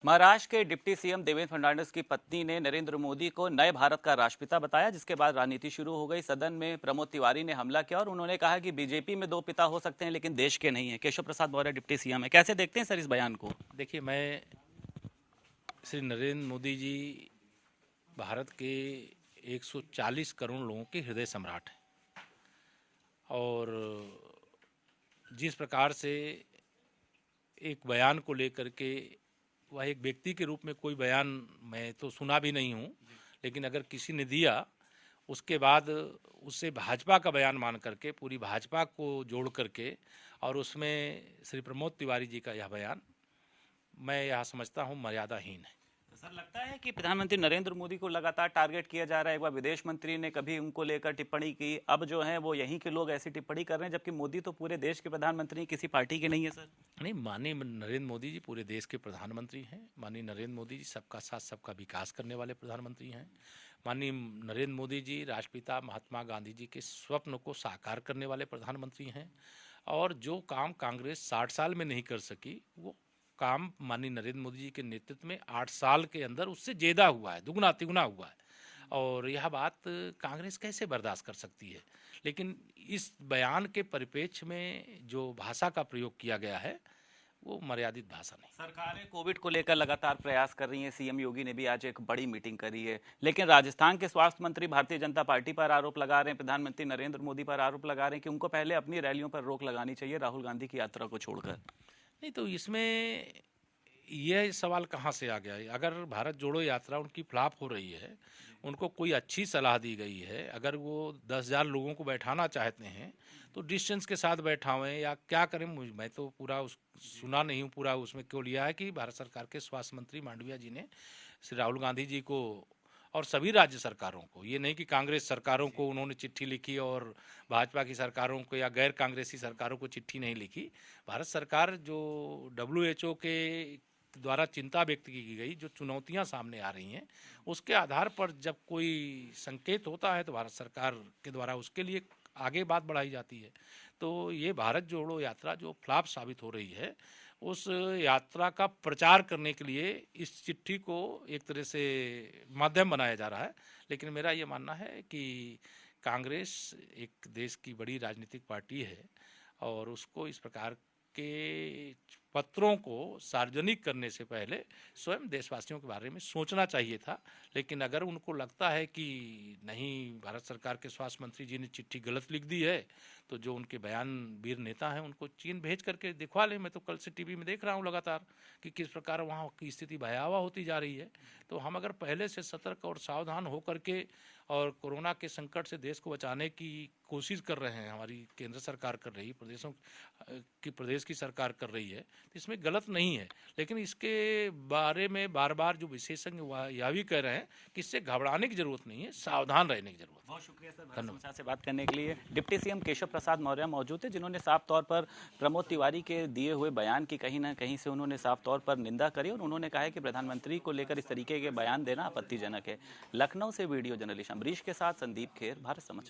महाराष्ट्र के deputy CM Devendra Fadnavis की पत्नी ने नरेंद्र मोदी को नए भारत का राष्ट्रपिता बताया, जिसके बाद राजनीति शुरू हो गई। सदन में प्रमोद तिवारी ने हमला किया और उन्होंने कहा कि बीजेपी में दो पिता हो सकते हैं लेकिन देश के नहीं है। केशव प्रसाद मौर्य डिप्टी सीएम है, कैसे देखते हैं सर इस बयान को? देखिए, मैं श्री नरेंद्र मोदी जी भारत के 140 करोड़ लोगों के हृदय सम्राट हैं और जिस प्रकार से एक बयान को लेकर के वह एक व्यक्ति के रूप में कोई बयान मैं तो सुना भी नहीं हूँ, लेकिन अगर किसी ने दिया उसके बाद उससे भाजपा का बयान मान करके पूरी भाजपा को जोड़ करके और उसमें श्री प्रमोद तिवारी जी का यह बयान मैं यह समझता हूँ मर्यादाहीन है। सर, लगता है कि प्रधानमंत्री नरेंद्र मोदी को लगातार टारगेट किया जा रहा है। एक बार विदेश मंत्री ने कभी उनको लेकर टिप्पणी की, अब जो है वो यहीं के लोग ऐसी टिप्पणी कर रहे हैं, जबकि मोदी तो पूरे देश के प्रधानमंत्री किसी पार्टी के नहीं है। सर नहीं, माननीय नरेंद्र मोदी जी पूरे देश के प्रधानमंत्री हैं। माननीय नरेंद्र मोदी जी सबका साथ सबका विकास करने वाले प्रधानमंत्री हैं। माननीय नरेंद्र मोदी जी राष्ट्रपिता महात्मा गांधी जी के स्वप्न को साकार करने वाले प्रधानमंत्री हैं और जो काम कांग्रेस 60 साल में नहीं कर सकी वो काम माननीय नरेंद्र मोदी जी के नेतृत्व में 8 साल के अंदर उससे ज़्यादा हुआ है, दुगना तिगुना हुआ है। और यह बात कांग्रेस कैसे बर्दाश्त कर सकती है। लेकिन इस बयान के परिप्रेक्ष्य में जो भाषा का प्रयोग किया गया है वो मर्यादित भाषा नहीं। सरकारें कोविड को लेकर लगातार प्रयास कर रही हैं। सीएम योगी ने भी आज एक बड़ी मीटिंग करी है, लेकिन राजस्थान के स्वास्थ्य मंत्री भारतीय जनता पार्टी पर आरोप लगा रहे हैं, प्रधानमंत्री नरेंद्र मोदी पर आरोप लगा रहे हैं कि उनको पहले अपनी रैलियों पर रोक लगानी चाहिए राहुल गांधी की यात्रा को छोड़कर। नहीं, तो इसमें यह सवाल कहाँ से आ गया है? अगर भारत जोड़ो यात्रा उनकी फ्लॉप हो रही है, उनको कोई अच्छी सलाह दी गई है, अगर वो 10,000 लोगों को बैठाना चाहते हैं तो डिस्टेंस के साथ बैठावें या क्या करें। मैं तो पूरा उस सुना नहीं हूँ पूरा। उसमें क्यों लिया है कि भारत सरकार के स्वास्थ्य मंत्री मांडविया जी ने श्री राहुल गांधी जी को और सभी राज्य सरकारों को, ये नहीं कि कांग्रेस सरकारों को उन्होंने चिट्ठी लिखी और भाजपा की सरकारों को या गैर कांग्रेसी सरकारों को चिट्ठी नहीं लिखी। भारत सरकार जो WHO के द्वारा चिंता व्यक्त की गई, जो चुनौतियां सामने आ रही हैं, उसके आधार पर जब कोई संकेत होता है तो भारत सरकार के द्वारा उसके लिए आगे बात बढ़ाई जाती है। तो ये भारत जोड़ो यात्रा जो फ्लॉप साबित हो रही है, उस यात्रा का प्रचार करने के लिए इस चिट्ठी को एक तरह से माध्यम बनाया जा रहा है। लेकिन मेरा ये मानना है कि कांग्रेस एक देश की बड़ी राजनीतिक पार्टी है और उसको इस प्रकार के पत्रों को सार्वजनिक करने से पहले स्वयं देशवासियों के बारे में सोचना चाहिए था। लेकिन अगर उनको लगता है कि नहीं, भारत सरकार के स्वास्थ्य मंत्री जी ने चिट्ठी गलत लिख दी है, तो जो उनके बयान वीर नेता हैं उनको चीन भेज करके दिखवा लें। मैं तो कल से टीवी में देख रहा हूँ लगातार कि किस प्रकार वहाँ की स्थिति भयावह होती जा रही है। तो हम अगर पहले से सतर्क और सावधान होकर के और कोरोना के संकट से देश को बचाने की कोशिश कर रहे हैं, हमारी केंद्र सरकार कर रही है, प्रदेश की सरकार कर रही है, तो इसमें गलत नहीं है। लेकिन इसके बारे में बार बार जो विशेषज्ञ यह भी कह रहे हैं कि इससे घबराने की जरूरत नहीं है, सावधान रहने की जरूरत है। बहुत शुक्रिया सर भारत समाचार से बात करने के लिए। डिप्टी सीएम केशव प्रसाद मौर्य मौजूद थे, जिन्होंने साफ तौर पर प्रमोद तिवारी के दिए हुए बयान की कहीं ना कहीं से उन्होंने साफ तौर पर निंदा करी और उन्होंने कहा है कि प्रधानमंत्री को लेकर इस तरीके के बयान देना आपत्तिजनक है। लखनऊ से वीडियो जर्नलिस्ट अमरीश के साथ संदीप खेर, भारत समाचार।